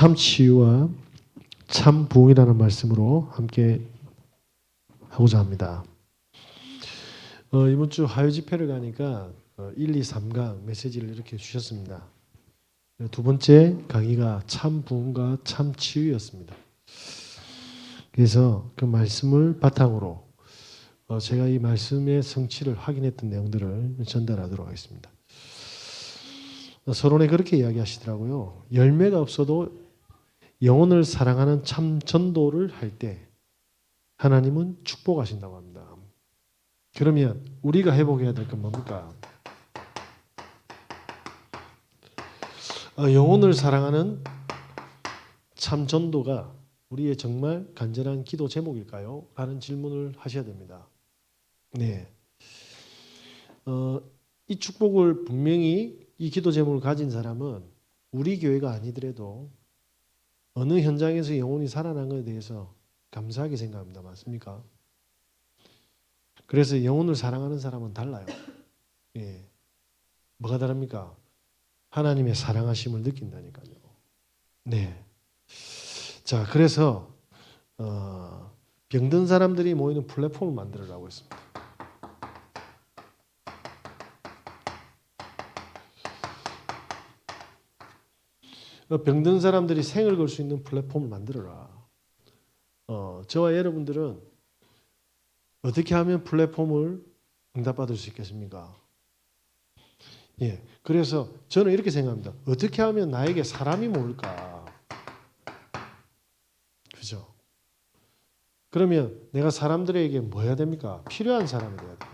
참 치유와 참 부흥이라는 말씀으로 함께 하고자 합니다. 이번 주 화요 집회를 가니까 1, 2, 3강 메시지를 이렇게 주셨습니다. 두 번째 강의가 참 부흥과 참 치유였습니다. 그래서 그 말씀을 바탕으로 제가 이 말씀의 성취를 확인했던 내용들을 전달하도록 하겠습니다. 서론에 그렇게 이야기하시더라고요. 열매가 없어도 영혼을 사랑하는 참 전도를 할 때 하나님은 축복하신다고 합니다. 그러면 우리가 회복해야 될 건 뭡니까? 영혼을 사랑하는 참 전도가 우리의 정말 간절한 기도 제목일까요? 라는 질문을 하셔야 됩니다. 네. 이 축복을 분명히 이 기도 제목을 가진 사람은 우리 교회가 아니더라도 어느 현장에서 영혼이 살아난 것에 대해서 감사하게 생각합니다. 맞습니까? 그래서 영혼을 사랑하는 사람은 달라요. 예. 뭐가 다릅니까? 하나님의 사랑하심을 느낀다니까요. 네. 자, 그래서 병든 사람들이 모이는 플랫폼을 만들으라고 했습니다. 병든 사람들이 생을 걸 수 있는 플랫폼을 만들어라. 저와 여러분들은 어떻게 하면 플랫폼을 응답받을 수 있겠습니까? 예. 그래서 저는 이렇게 생각합니다. 어떻게 하면 나에게 사람이 모을까? 그죠? 그러면 내가 사람들에게 뭐 해야 됩니까? 필요한 사람이 돼야 됩니다.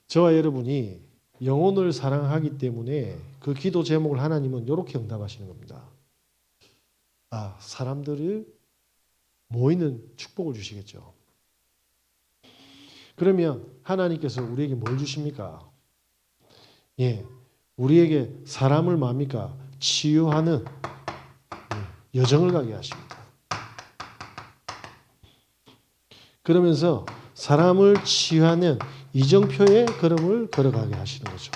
저와 여러분이 영혼을 사랑하기 때문에 그 기도 제목을 하나님은 이렇게 응답하시는 겁니다. 사람들을 모이는 축복을 주시겠죠. 그러면 하나님께서 우리에게 뭘 주십니까? 예, 우리에게 사람을 뭡니까? 치유하는 여정을 가게 하십니다. 그러면서 사람을 치유하는 이정표의 걸음을 걸어가게 하시는 거죠.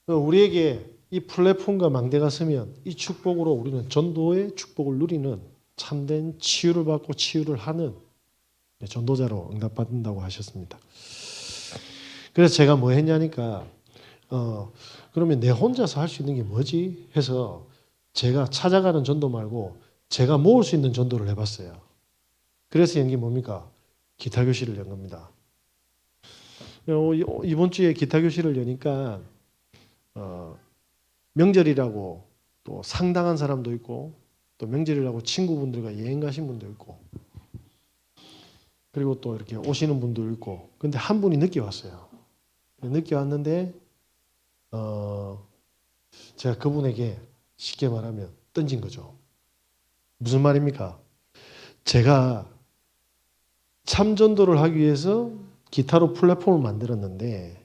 우리에게 이 플랫폼과 망대가 서면 이 축복으로 우리는 전도의 축복을 누리는 참된 치유를 받고 치유를 하는 전도자로 응답받는다고 하셨습니다. 그래서 제가 뭐 했냐니까 그러면 내 혼자서 할 수 있는 게 뭐지? 해서 제가 찾아가는 전도 말고 제가 모을 수 있는 전도를 해봤어요. 그래서 연 게 뭡니까? 기타 교실을 연 겁니다. 이번 주에 기타 교실을 여니까 명절이라고 또 상당한 사람도 있고 또 명절이라고 친구분들과 여행 가신 분도 있고 그리고 또 이렇게 오시는 분도 있고 근데 한 분이 늦게 왔어요. 늦게 왔는데 제가 그분에게 쉽게 말하면 던진 거죠. 무슨 말입니까? 제가 참전도를 하기 위해서 기타로 플랫폼을 만들었는데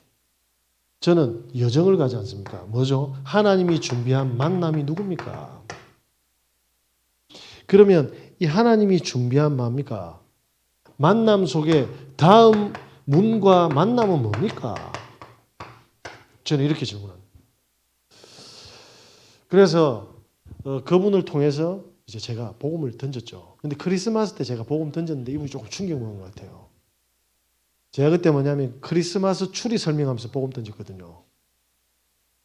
저는 여정을 가지 않습니까? 뭐죠? 하나님이 준비한 만남이 누굽니까? 그러면 이 하나님이 준비한 뭡니까? 만남 속에 다음 문과 만남은 뭡니까? 저는 이렇게 질문합니다. 그래서 그분을 통해서 이제 제가 복음을 던졌죠. 근데 크리스마스 때 제가 복음 던졌는데 이분이 조금 충격 먹은 것 같아요. 제가 그때 뭐냐면 크리스마스 추리 설명하면서 복음 던졌거든요.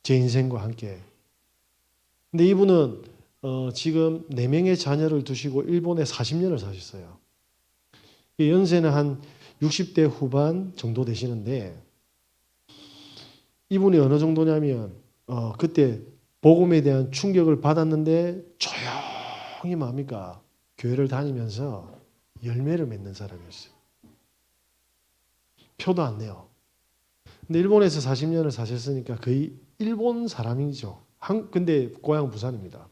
제 인생과 함께. 근데 이분은 지금 4명의 자녀를 두시고 일본에 40년을 사셨어요. 연세는 한 60대 후반 정도 되시는데 이분이 어느 정도냐면 그때 복음에 대한 충격을 받았는데 조용히 뭡니까? 교회를 다니면서 열매를 맺는 사람이었어요. 표도 안 내요. 근데 일본에서 40년을 사셨으니까 거의 일본 사람이죠. 근데 고향 부산입니다.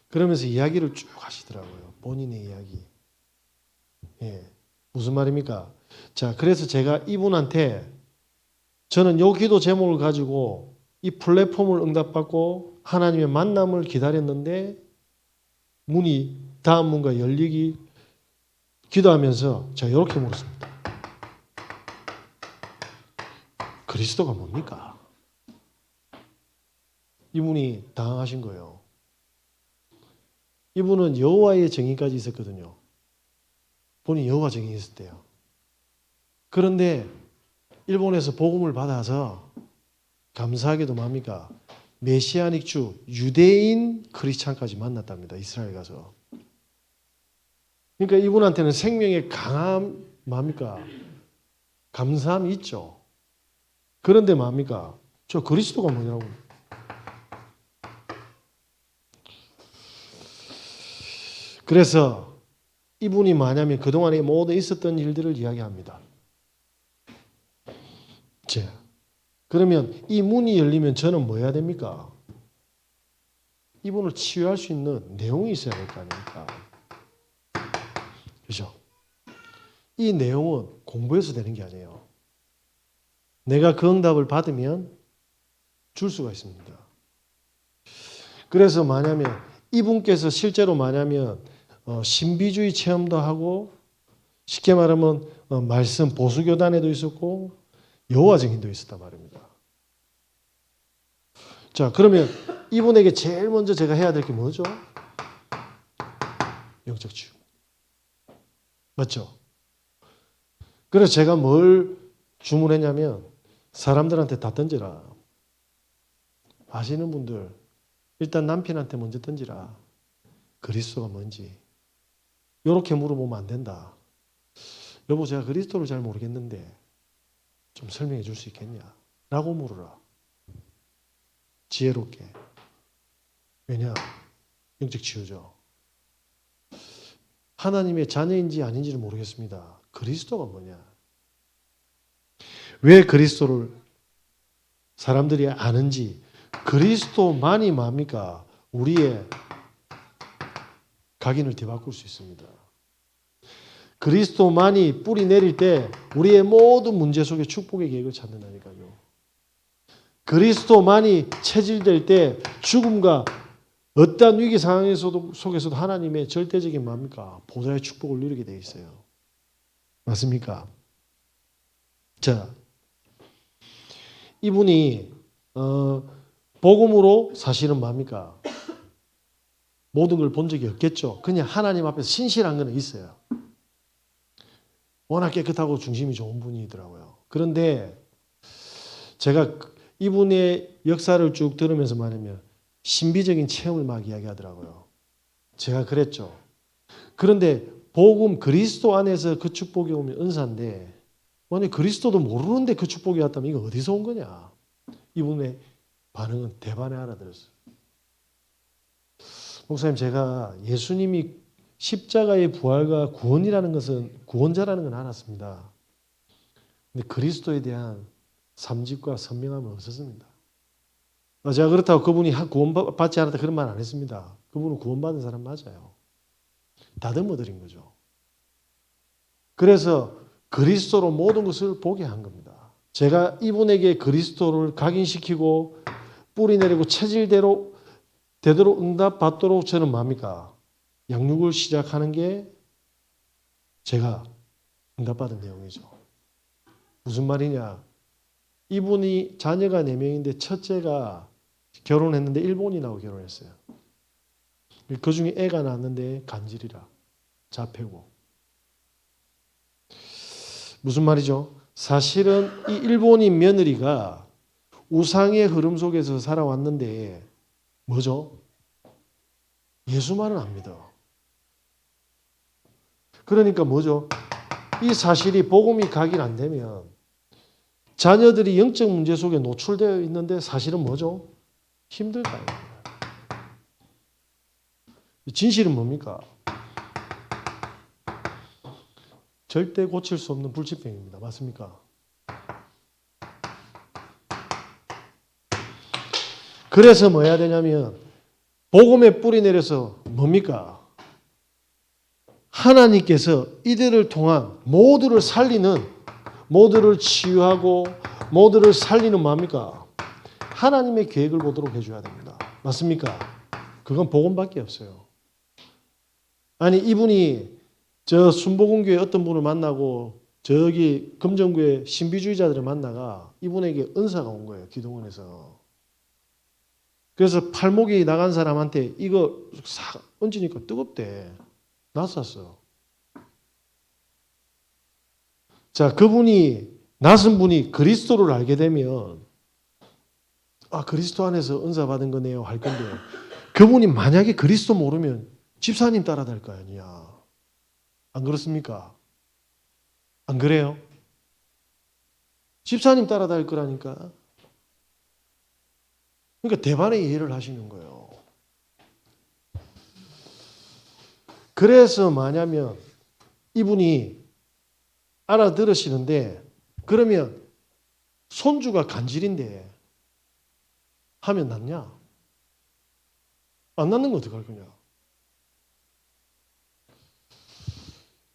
그러면서 이야기를 쭉 하시더라고요. 본인의 이야기. 예. 무슨 말입니까? 자, 그래서 제가 이분한테 저는 요 기도 제목을 가지고 이 플랫폼을 응답받고 하나님의 만남을 기다렸는데 다음 문과 열리기 기도하면서 제가 이렇게 물었습니다. 그리스도가 뭡니까? 이분이 당황하신 거예요. 이분은 여호와의 정의까지 있었거든요. 본인이 여호와 정의 있었대요. 그런데 일본에서 복음을 받아서 감사하게도 뭡니까? 메시아닉 주, 유대인 크리스찬까지 만났답니다. 이스라엘 가서. 그러니까 이분한테는 생명의 강함, 뭡니까? 감사함이 있죠. 그런데 뭡니까? 저 그리스도가 뭐냐고. 그래서 이분이 뭐냐면 그동안에 모두 있었던 일들을 이야기합니다. 그러면 이 문이 열리면 저는 뭐 해야 됩니까? 이분을 치유할 수 있는 내용이 있어야 될 거 아닙니까? 그죠? 이 내용은 공부해서 되는 게 아니에요. 내가 그 응답을 받으면 줄 수가 있습니다. 그래서 뭐냐면 이분께서 실제로 뭐냐면 신비주의 체험도 하고 쉽게 말하면 말씀 보수교단에도 있었고 여호와 증인도 있었단 말입니다. 자, 그러면 이분에게 제일 먼저 제가 해야 될 게 뭐죠? 영적 치유. 맞죠? 그래서 제가 뭘 주문했냐면 사람들한테 다 던져라. 아시는 분들 일단 남편한테 먼저 던지라. 그리스도가 뭔지. 이렇게 물어보면 안 된다. 여보, 제가 그리스도를 잘 모르겠는데 좀 설명해 줄 수 있겠냐? 라고 물어라. 지혜롭게. 왜냐? 영적 치유죠. 하나님의 자녀인지 아닌지를 모르겠습니다. 그리스도가 뭐냐? 왜 그리스도를 사람들이 아는지, 그리스도만이 뭡니까? 우리의 각인을 뒤바꿀 수 있습니다. 그리스도만이 뿌리 내릴 때 우리의 모든 문제 속에 축복의 계획을 찾는다니까요. 그리스도만이 체질될 때 죽음과 어떠한 위기 속에서도 하나님의 절대적인 뭡니까? 보좌의 축복을 누리게 되어 있어요. 맞습니까? 자, 이분이 복음으로 사실은 뭡니까? 모든 걸 본 적이 없겠죠. 그냥 하나님 앞에서 신실한 건 있어요. 워낙 깨끗하고 중심이 좋은 분이더라고요. 그런데 제가 이분의 역사를 쭉 들으면서 말하면 신비적인 체험을 막 이야기하더라고요. 제가 그랬죠. 그런데 복음 그리스도 안에서 그 축복이 오면 은사인데 만약 그리스도도 모르는데 그 축복이 왔다면 이거 어디서 온 거냐? 이분의 반응은 대반에 알아들었어요. 목사님, 제가 예수님이 십자가의 부활과 구원이라는 것은 구원자라는 건 알았습니다. 근데 그리스도에 대한 삼직과 선명함은 없었습니다. 제가 그렇다고 그분이 구원받지 않았다 그런 말 안 했습니다. 그분은 구원받은 사람 맞아요. 다듬어 드린 거죠. 그래서 그리스도로 모든 것을 보게 한 겁니다. 제가 이분에게 그리스도를 각인시키고 뿌리 내리고 체질대로 되도록 응답받도록 저는 뭡니까? 양육을 시작하는 게 제가 응답받은 내용이죠. 무슨 말이냐? 이분이 자녀가 4명인데 첫째가 결혼했는데 일본인하고 결혼했어요. 그 중에 애가 낳았는데 간질이라 자폐고. 무슨 말이죠? 사실은 이 일본인 며느리가 우상의 흐름 속에서 살아왔는데 뭐죠? 예수만은 안 믿어. 그러니까 뭐죠? 이 사실이 복음이 각인 안 되면 자녀들이 영적 문제 속에 노출되어 있는데 사실은 뭐죠? 힘들다. 진실은 뭡니까? 절대 고칠 수 없는 불치병입니다. 맞습니까? 그래서 뭐 해야 되냐면 복음에 뿌리 내려서 뭡니까? 하나님께서 이들을 통한 모두를 살리는, 모두를 치유하고 모두를 살리는 뭡니까? 하나님의 계획을 보도록 해줘야 됩니다. 맞습니까? 그건 복음밖에 없어요. 아니 이분이 저 순복음교회 어떤 분을 만나고 저기 금정구의 신비주의자들을 만나가 이분에게 은사가 온 거예요. 기도원에서. 그래서 팔목이 나간 사람한테 이거 싹 얹으니까 뜨겁대. 낯섰어. 자, 그분이 낯선 분이 그리스도를 알게 되면 아, 그리스도 안에서 은사 받은 거네요 할 건데 그분이 만약에 그리스도 모르면 집사님 따라다닐 거 아니야. 안 그렇습니까? 안 그래요? 집사님 따라다닐 거라니까. 그러니까 대반의 이해를 하시는 거예요. 그래서 뭐냐면 이분이 알아들으시는데 그러면 손주가 간질인데 하면 낫냐? 안 낫는 거 어떡할 거냐?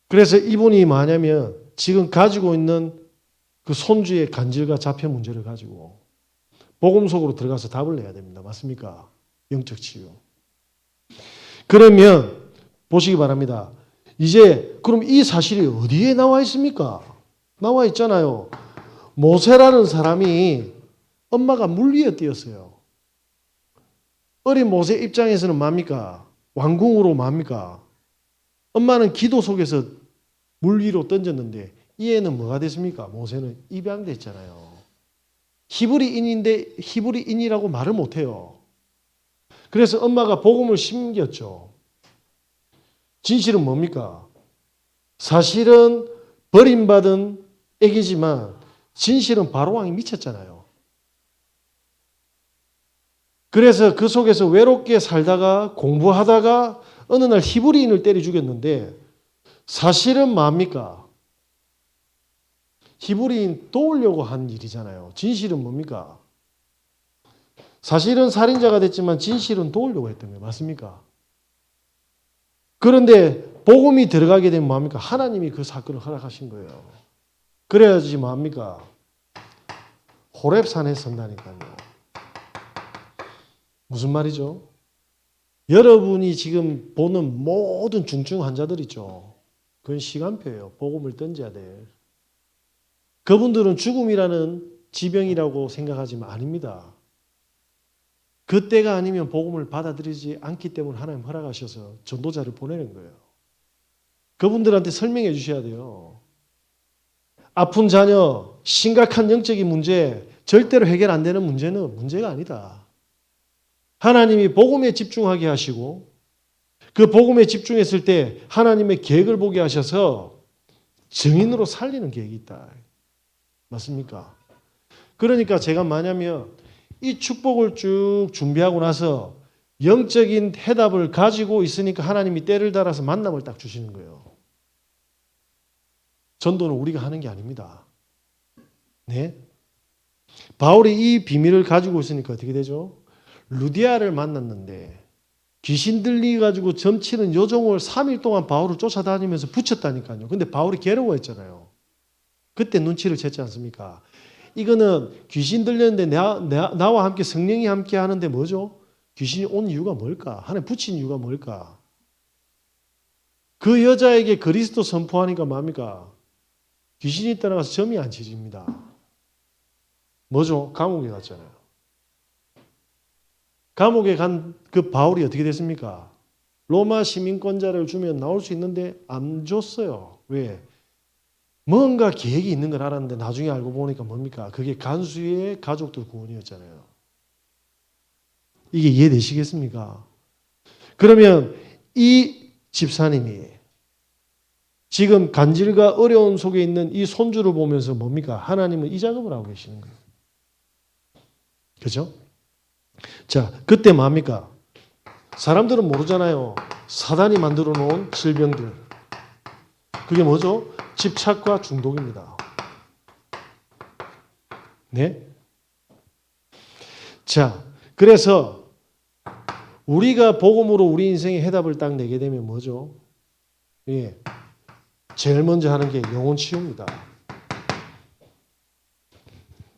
그래서 이분이 뭐냐면 지금 가지고 있는 그 손주의 간질과 자폐 문제를 가지고 복음 속으로 들어가서 답을 내야 됩니다. 맞습니까? 영적 치유. 그러면 보시기 바랍니다. 이제 그럼 이 사실이 어디에 나와 있습니까? 나와 있잖아요. 모세라는 사람이 엄마가 물 위에 띄었어요. 어린 모세 입장에서는 뭡니까? 왕궁으로 뭡니까? 엄마는 기도 속에서 물 위로 던졌는데 이 애는 뭐가 됐습니까? 모세는 입양됐잖아요. 히브리인인데 히브리인이라고 말을 못해요. 그래서 엄마가 복음을 심겼죠. 진실은 뭡니까? 사실은 버림받은 애기지만 진실은 바로왕이 미쳤잖아요. 그래서 그 속에서 외롭게 살다가 공부하다가 어느 날 히브리인을 때려 죽였는데 사실은 뭡니까? 히브리인 도우려고 한 일이잖아요. 진실은 뭡니까? 사실은 살인자가 됐지만 진실은 도우려고 했던 거예요. 맞습니까? 그런데 복음이 들어가게 되면 뭡니까? 하나님이 그 사건을 허락하신 거예요. 그래야지 뭡니까? 호렙산에 선다니까요. 무슨 말이죠? 여러분이 지금 보는 모든 중증 환자들 있죠. 그건 시간표예요. 복음을 던져야 돼. 그분들은 죽음이라는 지병이라고 생각하지만 아닙니다. 그때가 아니면 복음을 받아들이지 않기 때문에 하나님 허락하셔서 전도자를 보내는 거예요. 그분들한테 설명해 주셔야 돼요. 아픈 자녀, 심각한 영적인 문제, 절대로 해결 안 되는 문제는 문제가 아니다. 하나님이 복음에 집중하게 하시고 그 복음에 집중했을 때 하나님의 계획을 보게 하셔서 증인으로 살리는 계획이 있다. 맞습니까? 그러니까 제가 뭐냐면 이 축복을 쭉 준비하고 나서 영적인 해답을 가지고 있으니까 하나님이 때를 달아서 만남을 딱 주시는 거예요. 전도는 우리가 하는 게 아닙니다. 네? 바울이 이 비밀을 가지고 있으니까 어떻게 되죠? 루디아를 만났는데 귀신 들리가지고 점치는 요정을 3일 동안 바울을 쫓아다니면서 붙였다니까요. 근데 바울이 괴로워했잖아요. 그때 눈치를 챘지 않습니까? 이거는 귀신 들렸는데 나와 함께 성령이 함께 하는데 뭐죠? 귀신이 온 이유가 뭘까? 하나님 붙인 이유가 뭘까? 그 여자에게 그리스도 선포하니까 뭡니까? 귀신이 떠나가서 점이 안 치집니다. 뭐죠? 감옥에 갔잖아요. 감옥에 간 그 바울이 어떻게 됐습니까? 로마 시민권자를 주면 나올 수 있는데 안 줬어요. 왜? 뭔가 계획이 있는 걸 알았는데 나중에 알고 보니까 뭡니까? 그게 간수의 가족들 구원이었잖아요. 이게 이해되시겠습니까? 그러면 이 집사님이 지금 간질과 어려움 속에 있는 이 손주를 보면서 뭡니까? 하나님은 이 작업을 하고 계시는 거예요. 그죠? 자, 그때 뭡니까? 사람들은 모르잖아요. 사단이 만들어 놓은 질병들. 그게 뭐죠? 집착과 중독입니다. 네? 자, 그래서 우리가 복음으로 우리 인생의 해답을 딱 내게 되면 뭐죠? 예. 제일 먼저 하는 게 영혼 치유입니다.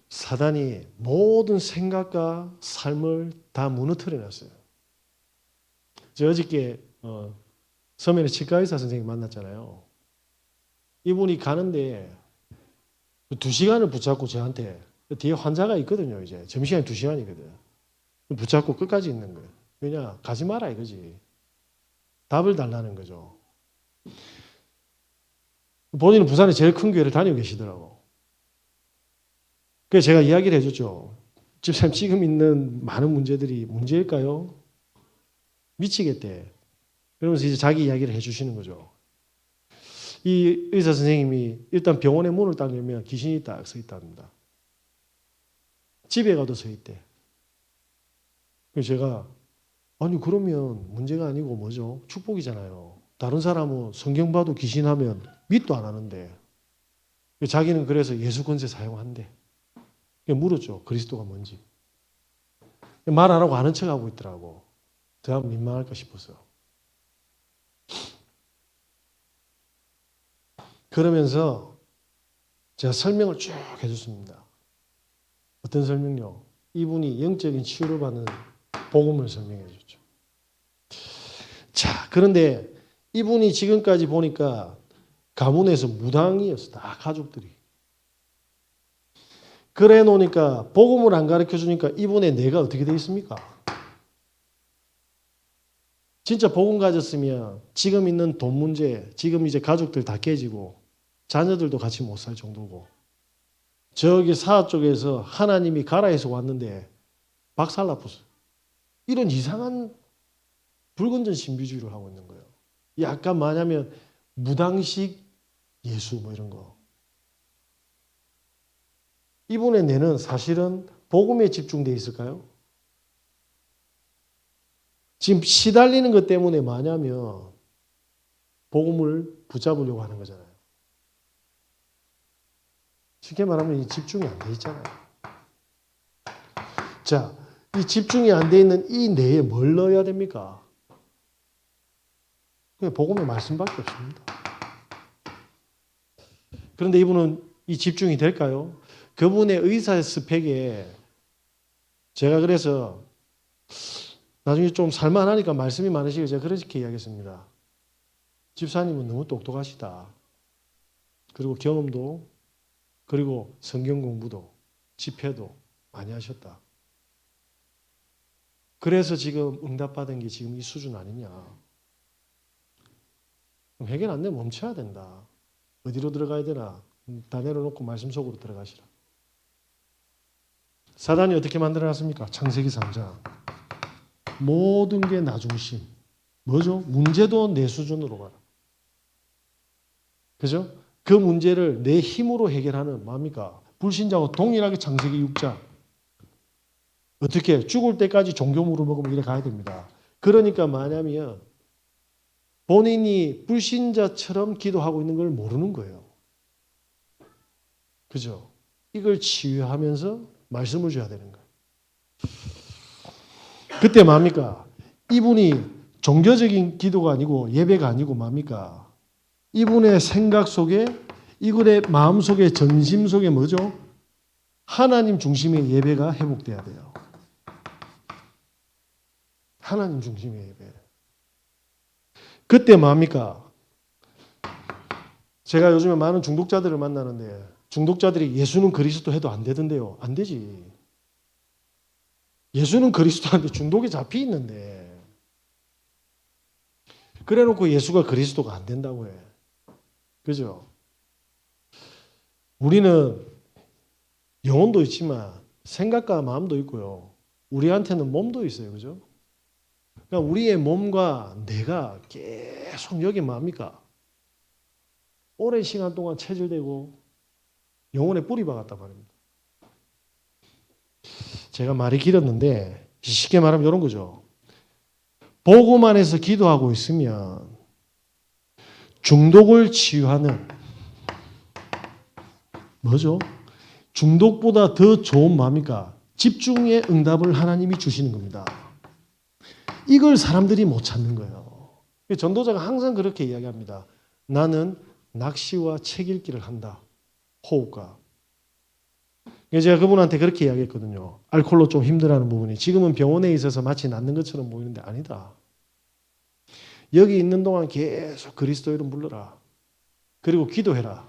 사단이 모든 생각과 삶을 다 무너뜨려 놨어요. 저 어저께 서면에 치과의사 선생님 만났잖아요. 이분이 가는데 2시간을 붙잡고 저한테 뒤에 환자가 있거든요. 이제 점심시간이 2시간이거든. 붙잡고 끝까지 있는 거예요. 왜냐? 가지 마라 이거지. 답을 달라는 거죠. 본인은 부산에 제일 큰 교회를 다니고 계시더라고. 그래서 제가 이야기를 해줬죠. 집사님 지금 있는 많은 문제들이 문제일까요? 미치겠대. 그러면서 이제 자기 이야기를 해주시는 거죠. 이 의사 선생님이 일단 병원의 문을 딱 열면 귀신이 딱 서 있답니다. 집에 가도 서 있대. 그래서 제가 아니 그러면 문제가 아니고 뭐죠? 축복이잖아요. 다른 사람은 성경 봐도 귀신하면 믿도 안 하는데 자기는 그래서 예수 권세 사용한대. 물었죠. 그리스도가 뭔지. 말 안 하고 아는 척하고 있더라고. 더 민망할까 싶어서. 그러면서 제가 설명을 쭉 해줬습니다. 어떤 설명요? 이분이 영적인 치유를 받는 복음을 설명해 줬죠. 자, 그런데 이분이 지금까지 보니까 가문에서 무당이었어. 다 가족들이. 그래 놓으니까 복음을 안 가르쳐 주니까 이분의 뇌가 어떻게 돼 있습니까? 진짜 복음 가졌으면 지금 있는 돈 문제, 지금 이제 가족들 다 깨지고 자녀들도 같이 못 살 정도고 저기 사하 쪽에서 하나님이 가라 해서 왔는데 박살났었어요. 이런 이상한 불건전 신비주의를 하고 있는 거예요. 약간 뭐냐면 무당식 예수 뭐 이런 거. 이분의 뇌는 사실은 복음에 집중되어 있을까요? 지금 시달리는 것 때문에 뭐냐면 복음을 붙잡으려고 하는 거잖아요. 쉽게 말하면 이 집중이 안 돼 있잖아요. 자, 이 집중이 안 돼 있는 이 뇌에 뭘 넣어야 됩니까? 그냥 복음의 말씀밖에 없습니다. 그런데 이분은 이 집중이 될까요? 그분의 의사 스펙에 제가 그래서 나중에 좀 살만하니까 말씀이 많으시고 제가 그렇게 이야기했습니다. 집사님은 너무 똑똑하시다. 그리고 경험도 그리고 성경 공부도 집회도 많이 하셨다. 그래서 지금 응답받은 게 지금 이 수준 아니냐. 그럼 해결 안 되면 멈춰야 된다. 어디로 들어가야 되나? 다 내려놓고 말씀 속으로 들어가시라. 사단이 어떻게 만들어놨습니까? 창세기 3장. 모든 게 나 중심. 뭐죠? 문제도 내 수준으로 가라. 그죠? 그 문제를 내 힘으로 해결하는 뭡니까? 불신자하고 동일하게 창세기 6장. 어떻게? 죽을 때까지 종교물을 먹으면 이래 가야 됩니다. 그러니까 뭐냐면 본인이 불신자처럼 기도하고 있는 걸 모르는 거예요. 그죠? 이걸 치유하면서 말씀을 줘야 되는 거예요. 그때 뭡니까? 이분이 종교적인 기도가 아니고 예배가 아니고 뭡니까? 이분의 생각 속에 이분의 마음 속에 전심 속에 뭐죠? 하나님 중심의 예배가 회복돼야 돼요. 하나님 중심의 예배. 그때 뭡니까? 제가 요즘에 많은 중독자들을 만나는데 중독자들이 예수는 그리스도 해도 안 되던데요. 안 되지. 예수는 그리스도한테 중독에 잡혀 있는데 그래 놓고 예수가 그리스도가 안 된다고 해. 그죠? 우리는 영혼도 있지만 생각과 마음도 있고요. 우리한테는 몸도 있어요. 그죠? 그러니까 우리의 몸과 뇌가 계속 여기 뭡니까? 오랜 시간 동안 체질되고 영혼에 뿌리 박았단 말입니다. 제가 말이 길었는데 쉽게 말하면 이런 거죠. 복음 안에서 기도하고 있으면 중독을 치유하는 뭐죠? 중독보다 더 좋은 뭡니까? 집중의 응답을 하나님이 주시는 겁니다. 이걸 사람들이 못 찾는 거예요. 전도자가 항상 그렇게 이야기합니다. 나는 낚시와 책 읽기를 한다. 호흡과. 제가 그분한테 그렇게 이야기했거든요. 알코올로 좀 힘들어하는 부분이 지금은 병원에 있어서 마치 낫는 것처럼 보이는데 아니다. 여기 있는 동안 계속 그리스도 이름 불러라. 그리고 기도해라.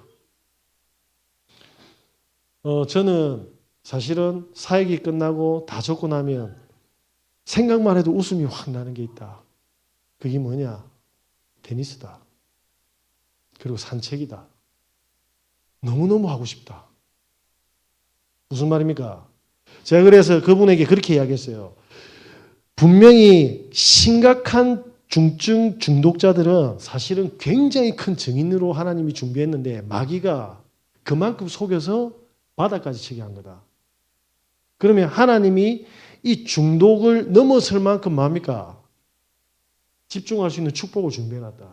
저는 사실은 사역이 끝나고 다 적고 나면 생각만 해도 웃음이 확 나는 게 있다. 그게 뭐냐? 테니스다. 그리고 산책이다. 너무너무 하고 싶다. 무슨 말입니까? 제가 그래서 그분에게 그렇게 이야기했어요. 분명히 심각한 중증 중독자들은 사실은 굉장히 큰 증인으로 하나님이 준비했는데 마귀가 그만큼 속여서 바닥까지 치게 한 거다. 그러면 하나님이 이 중독을 넘어설 만큼 뭡니까? 집중할 수 있는 축복을 준비해놨다.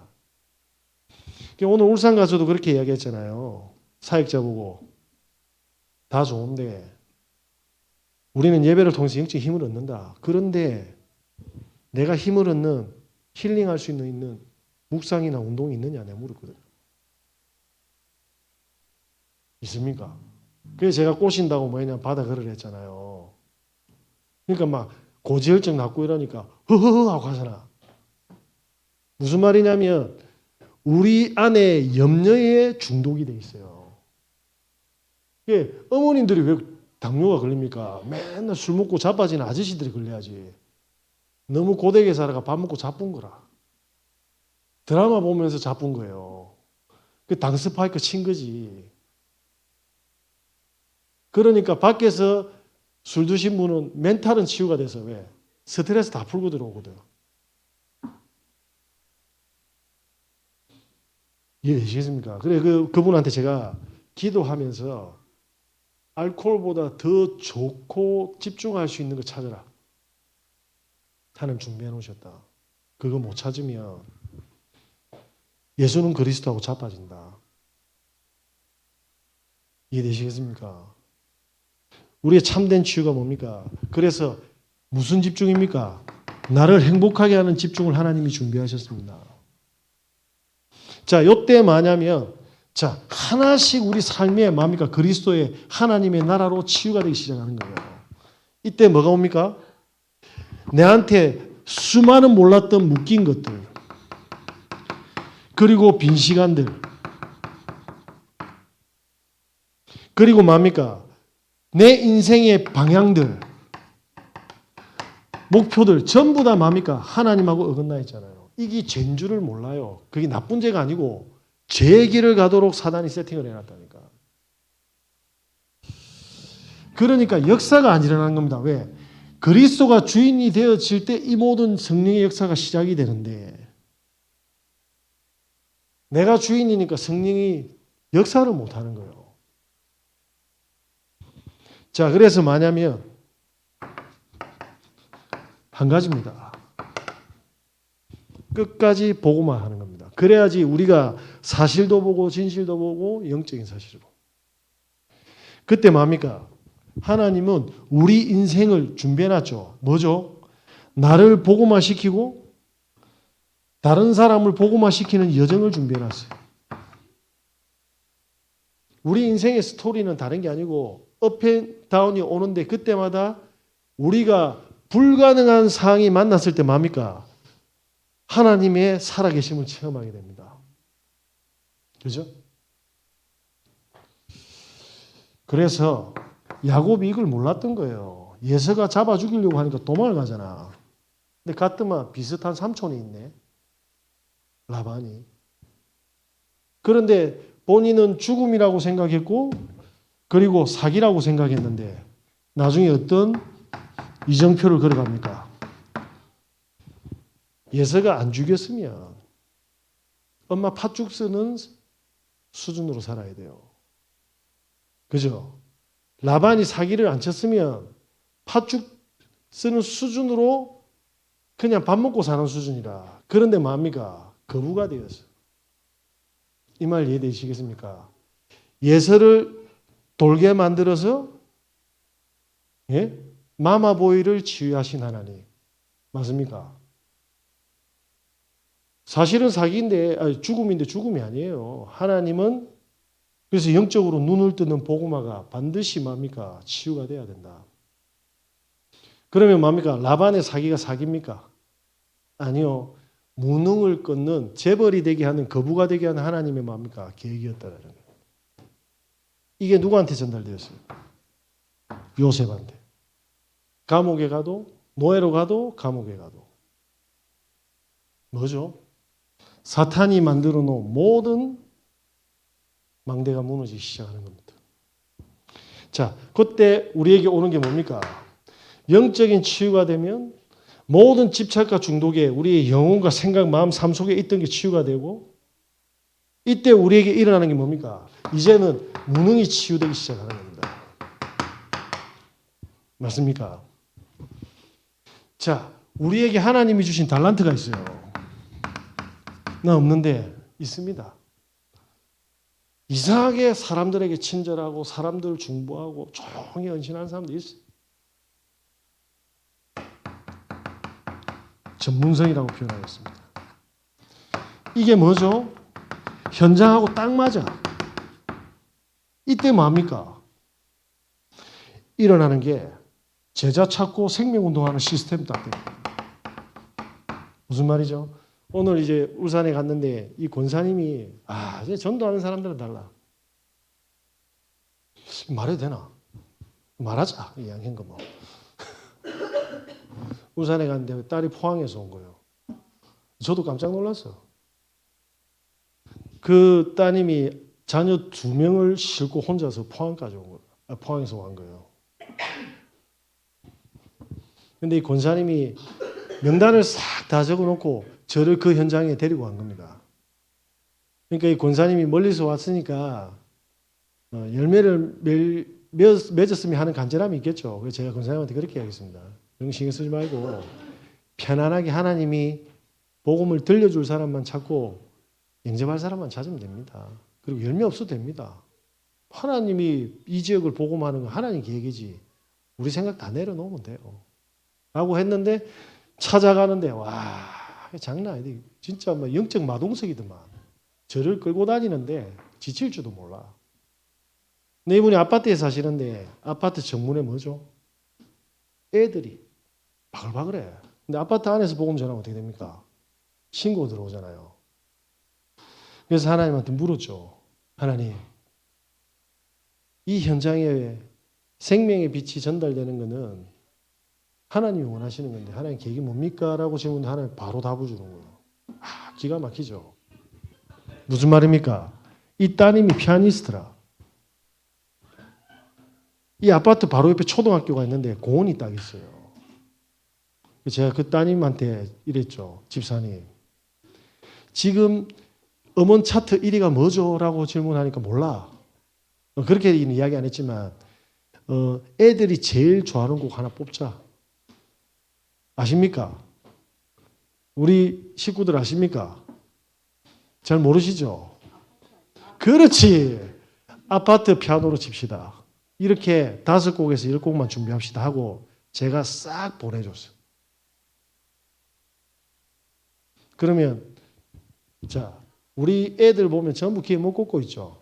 오늘 울산 가서도 그렇게 이야기했잖아요. 사역자 보고. 다 좋은데 우리는 예배를 통해서 영적 힘을 얻는다. 그런데 내가 힘을 얻는 힐링할 수 있는 묵상이나 운동이 있느냐 내가 물었거든요. 있습니까? 그래서 제가 꼬신다고 뭐냐 바다 걸으라 했잖아요. 그러니까 막 고지혈증 낫고 이러니까 허허허 하고 하잖아. 무슨 말이냐면 우리 안에 염려에 중독이 돼 있어요. 예, 어머님들이 왜 당뇨가 걸립니까? 맨날 술 먹고 자빠지는 아저씨들이 걸려야지. 너무 고되게 살아가 밥 먹고 자쁜 거라. 드라마 보면서 자쁜 거예요. 그 당 스파이크 친 거지. 그러니까 밖에서 술 드신 분은 멘탈은 치유가 돼서 왜? 스트레스 다 풀고 들어오거든. 이해되시겠습니까? 그래 그분한테 제가 기도하면서 알코올보다 더 좋고 집중할 수 있는 거 찾아라. 하나님 준비해 놓으셨다. 그거 못 찾으면 예수는 그리스도하고 자빠진다. 이해되시겠습니까? 우리의 참된 치유가 뭡니까? 그래서 무슨 집중입니까? 나를 행복하게 하는 집중을 하나님이 준비하셨습니다. 자, 이때 뭐냐면 자, 하나씩 우리 삶에 뭡니까? 그리스도의 하나님의 나라로 치유가 되기 시작하는 거예요. 이때 뭐가 옵니까? 내한테 수많은 몰랐던 묶인 것들, 그리고 빈 시간들, 그리고 뭡니까? 내 인생의 방향들, 목표들 전부 다 뭡니까? 하나님하고 어긋나 있잖아요. 이게 죄인 줄을 몰라요. 그게 나쁜 죄가 아니고 죄의 길을 가도록 사단이 세팅을 해놨다니까. 그러니까 역사가 안 일어나는 겁니다. 왜? 그리스도가 주인이 되어질 때 이 모든 성령의 역사가 시작이 되는데 내가 주인이니까 성령이 역사를 못하는 거예요. 자, 그래서 뭐냐면 한 가지입니다. 끝까지 보고만 하는 겁니다. 그래야지 우리가 사실도 보고 진실도 보고 영적인 사실을 보고. 그때 뭡니까? 하나님은 우리 인생을 준비해놨죠. 뭐죠? 나를 보고만 시키고 다른 사람을 보고만 시키는 여정을 준비해놨어요. 우리 인생의 스토리는 다른 게 아니고 업앤다운이 오는데 그때마다 우리가 불가능한 상황이 만났을 때 뭡니까? 하나님의 살아계심을 체험하게 됩니다. 그죠? 그래서 야곱이 이걸 몰랐던 거예요. 예서가 잡아 죽이려고 하니까 도망을 가잖아. 근데 갔더만 비슷한 삼촌이 있네. 라반이. 그런데 본인은 죽음이라고 생각했고 그리고 사기라고 생각했는데 나중에 어떤 이정표를 걸어갑니까? 예서가 안 죽였으면 엄마 팥죽 쓰는 수준으로 살아야 돼요. 그죠? 라반이 사기를 안 쳤으면 팥죽 쓰는 수준으로 그냥 밥 먹고 사는 수준이라. 그런데 뭡니까? 거부가 되었어요. 이 말 이해되시겠습니까? 예서를 돌게 만들어서 예? 마마보이를 치유하신 하나님. 맞습니까? 사실은 사기인데 죽음인데 죽음이 아니에요. 하나님은 그래서 영적으로 눈을 뜨는 복음화가 반드시 뭡니까? 치유가 돼야 된다. 그러면 뭡니까? 라반의 사기가 사기입니까? 아니요. 무능을 끊는 재벌이 되게 하는 거부가 되게 하는 하나님의 뭡니까? 계획이었다라는 거예요. 이게 누구한테 전달되었어요? 요셉한테. 감옥에 가도 노예로 가도 감옥에 가도. 뭐죠? 사탄이 만들어 놓은 모든 망대가 무너지기 시작하는 겁니다. 자, 그때 우리에게 오는 게 뭡니까? 영적인 치유가 되면 모든 집착과 중독에 우리의 영혼과 생각, 마음, 삶 속에 있던 게 치유가 되고 이때 우리에게 일어나는 게 뭡니까? 이제는 무능이 치유되기 시작하는 겁니다. 맞습니까? 자, 우리에게 하나님이 주신 달란트가 있어요. 나 없는데 있습니다. 이상하게 사람들에게 친절하고 사람들을 중보하고 조용히 헌신하는 사람도 있어요. 전문성이라고 표현하겠습니다. 이게 뭐죠? 현장하고 딱 맞아. 이때 뭡니까? 일어나는 게 제자 찾고 생명운동하는 시스템 딱 됩니다. 무슨 말이죠? 오늘 이제 울산에 갔는데 이 권사님이 이제 전도하는 사람들은 달라. 말해도 되나? 말하자. 이야기한 거 뭐. 울산에 갔는데 딸이 포항에서 온 거예요. 저도 깜짝 놀랐어. 그 따님이 자녀 2명을 싣고 혼자서 포항까지 온 거예요. 포항에서 온 거예요. 근데 이 권사님이 명단을 싹 다 적어놓고 저를 그 현장에 데리고 간 겁니다. 그러니까 이 권사님이 멀리서 왔으니까 열매를 맺었으면 하는 간절함이 있겠죠. 그래서 제가 권사님한테 그렇게 하겠습니다. 그런 거 신경 쓰지 말고 편안하게 하나님이 복음을 들려줄 사람만 찾고 영접할 사람만 찾으면 됩니다. 그리고 열매 없어도 됩니다. 하나님이 이 지역을 복음하는 건 하나님 계획이지 우리 생각 다 내려놓으면 돼요. 라고 했는데 찾아가는데 와 장난 아니지. 진짜 뭐 영적 마동석이더만. 저를 끌고 다니는데 지칠 줄도 몰라. 근데 이분이 아파트에 사시는데 아파트 정문에 뭐죠? 애들이 바글바글해. 근데 아파트 안에서 복음 전하면 어떻게 됩니까? 신고 들어오잖아요. 그래서 하나님한테 물었죠. 하나님, 이 현장에 생명의 빛이 전달되는 것은 하나님이 원하시는 건데 하나님 계획이 뭡니까? 라고 질문하면 하나님 바로 답을 주는 거예요. 기가 막히죠. 무슨 말입니까? 이 따님이 피아니스트라. 이 아파트 바로 옆에 초등학교가 있는데 공원이 딱 있어요. 제가 그 따님한테 이랬죠. 집사님. 지금 음원 차트 1위가 뭐죠? 라고 질문하니까 몰라. 그렇게 이야기 안 했지만 애들이 제일 좋아하는 곡 하나 뽑자. 아십니까? 우리 식구들 아십니까? 잘 모르시죠? 그렇지. 아파트 피아노로 칩시다. 이렇게 5곡에서 10곡만 준비합시다 하고 제가 싹 보내줬어요. 그러면 자 우리 애들 보면 전부 귀에 못 꽂고 있죠.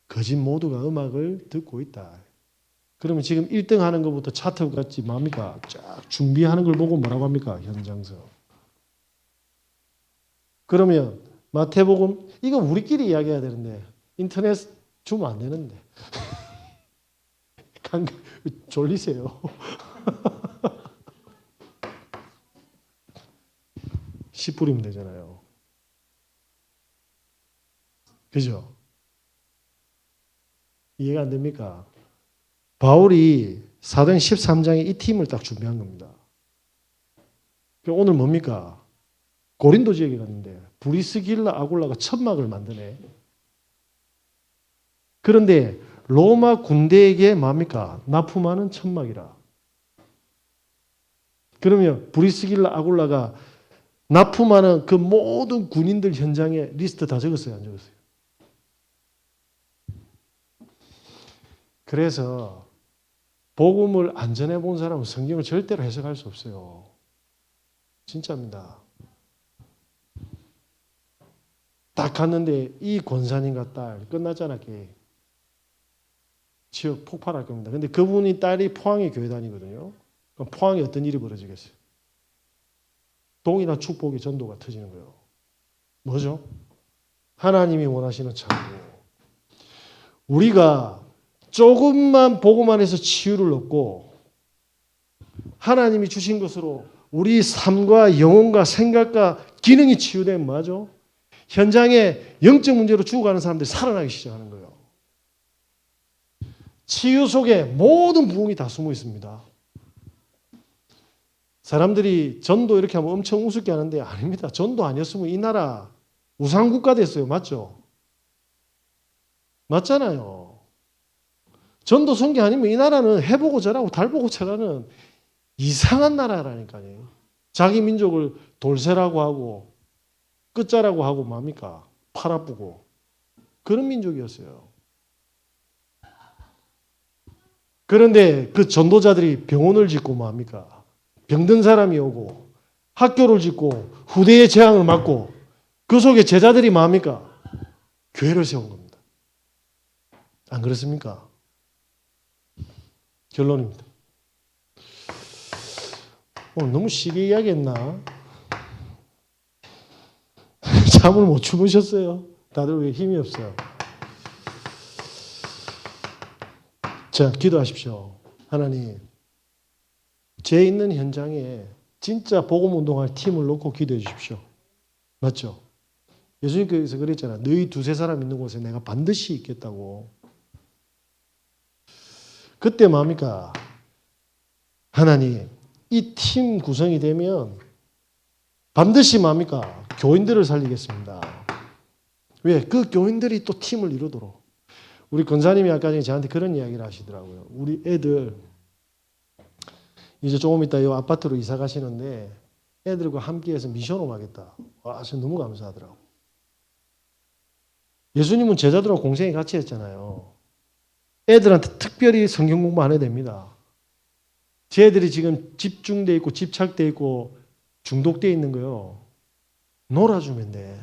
그 집 모두가 음악을 듣고 있다. 그러면 지금 1등 하는 것부터 차트 같이 뭡니까? 쫙 준비하는 걸 보고 뭐라고 합니까? 현장서. 그러면 마태복음 이거 우리끼리 이야기해야 되는데 인터넷 주면 안 되는데. 졸리세요. 10불이면 되잖아요. 그죠? 이해가 안 됩니까? 바울이 사도행 13장에 이 팀을 딱 준비한 겁니다. 오늘 뭡니까? 고린도 지역에 갔는데 브리스길라 아굴라가 천막을 만드네. 그런데 로마 군대에게 뭡니까? 납품하는 천막이라. 그러면 브리스길라 아굴라가 납품하는 그 모든 군인들 현장에 리스트 다 적었어요? 안 적었어요? 그래서 복음을 안 전해본 사람은 성경을 절대로 해석할 수 없어요. 진짜입니다. 딱 갔는데 이 권사님과 딸 끝났잖아. 지역 폭발할 겁니다. 근데 그분이 딸이 포항에 교회 다니거든요. 그럼 포항에 어떤 일이 벌어지겠어요? 동이나 축복의 전도가 터지는 거예요. 뭐죠? 하나님이 원하시는 창고. 우리가 조금만 복음 안에서 치유를 얻고 하나님이 주신 것으로 우리 삶과 영혼과 생각과 기능이 치유되면 뭐하죠? 현장에 영적 문제로 죽어가는 사람들이 살아나기 시작하는 거예요. 치유 속에 모든 부흥이 다 숨어 있습니다. 사람들이 전도 이렇게 하면 엄청 우습게 하는데 아닙니다. 전도 아니었으면 이 나라 우상국가 됐어요. 맞죠? 맞잖아요. 전도 선교 아니면 이 나라는 해보고 저라고 달보고 저라는 이상한 나라라니까요. 자기 민족을 돌쇠라고 하고 끝자라고 하고 뭡니까? 팔 아프고 그런 민족이었어요. 그런데 그 전도자들이 병원을 짓고 뭡니까? 병든 사람이 오고 학교를 짓고 후대의 재앙을 막고 그 속에 제자들이 뭡니까? 교회를 세운 겁니다. 안 그렇습니까? 결론입니다. 오늘 너무 시계 이야기했나? 잠을 못 주무셨어요? 다들 왜 힘이 없어요? 자, 기도하십시오. 하나님, 제 있는 현장에 진짜 복음운동할 팀을 놓고 기도해 주십시오. 맞죠? 예수님께서 그랬잖아요. 너희 두세 사람 있는 곳에 내가 반드시 있겠다고. 그때 뭡니까? 하나님, 이 팀 구성이 되면 반드시 뭡니까? 교인들을 살리겠습니다. 왜? 그 교인들이 또 팀을 이루도록. 우리 권사님이 아까 전에 저한테 그런 이야기를 하시더라고요. 우리 애들 이제 조금 있다 이 아파트로 이사 가시는데 애들과 함께해서 미션홈 하겠다. 와, 저 너무 감사하더라고. 예수님은 제자들하고 공생애 같이 했잖아요. 애들한테 특별히 성경 공부 안 해도 됩니다. 쟤들이 지금 집중돼 있고 집착돼 있고 중독돼 있는 거요. 놀아주면 돼.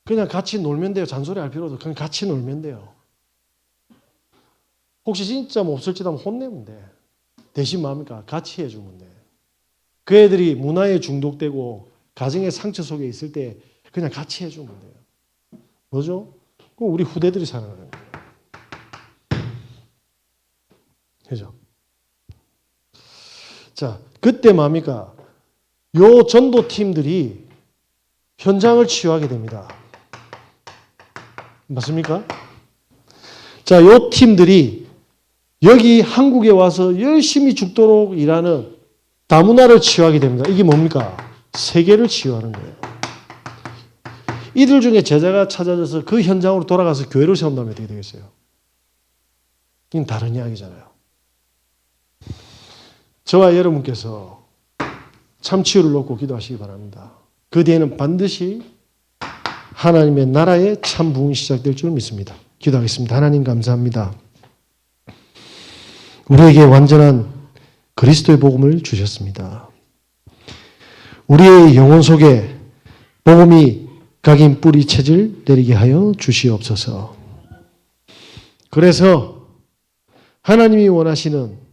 그냥 같이 놀면 돼요. 잔소리 할 필요도 없어. 그냥 같이 놀면 돼요. 혹시 진짜 뭐 없을지도 하면 혼내면 돼. 대신 뭡니까? 같이 해주면 돼. 그 애들이 문화에 중독되고 가정의 상처 속에 있을 때 그냥 같이 해주면 돼요. 뭐죠? 그럼 우리 후대들이 살아나는 거예요. 그죠? 자, 그때 뭡니까? 요 전도팀들이 현장을 치유하게 됩니다. 맞습니까? 자, 요 팀들이 여기 한국에 와서 열심히 죽도록 일하는 다문화를 치유하게 됩니다. 이게 뭡니까? 세계를 치유하는 거예요. 이들 중에 제자가 찾아져서 그 현장으로 돌아가서 교회를 세운다면 어떻게 되겠어요? 이건 다른 이야기잖아요. 저와 여러분께서 참치유를 놓고 기도하시기 바랍니다. 그 뒤에는 반드시 하나님의 나라의 참 부흥이 시작될 줄 믿습니다. 기도하겠습니다. 하나님 감사합니다. 우리에게 완전한 그리스도의 복음을 주셨습니다. 우리의 영혼 속에 복음이 각인 뿌리 체질 내리게 하여 주시옵소서. 그래서 하나님이 원하시는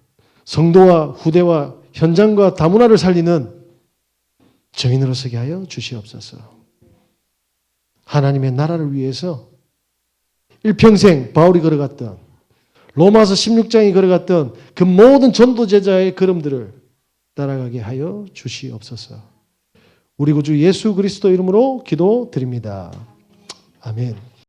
성도와 후대와 현장과 다문화를 살리는 정인으로 서게 하여 주시옵소서. 하나님의 나라를 위해서 일평생 바울이 걸어갔던 로마서 16장이 걸어갔던 그 모든 전도 제자의 걸음들을 따라가게 하여 주시옵소서. 우리 구주 예수 그리스도 이름으로 기도드립니다. 아멘.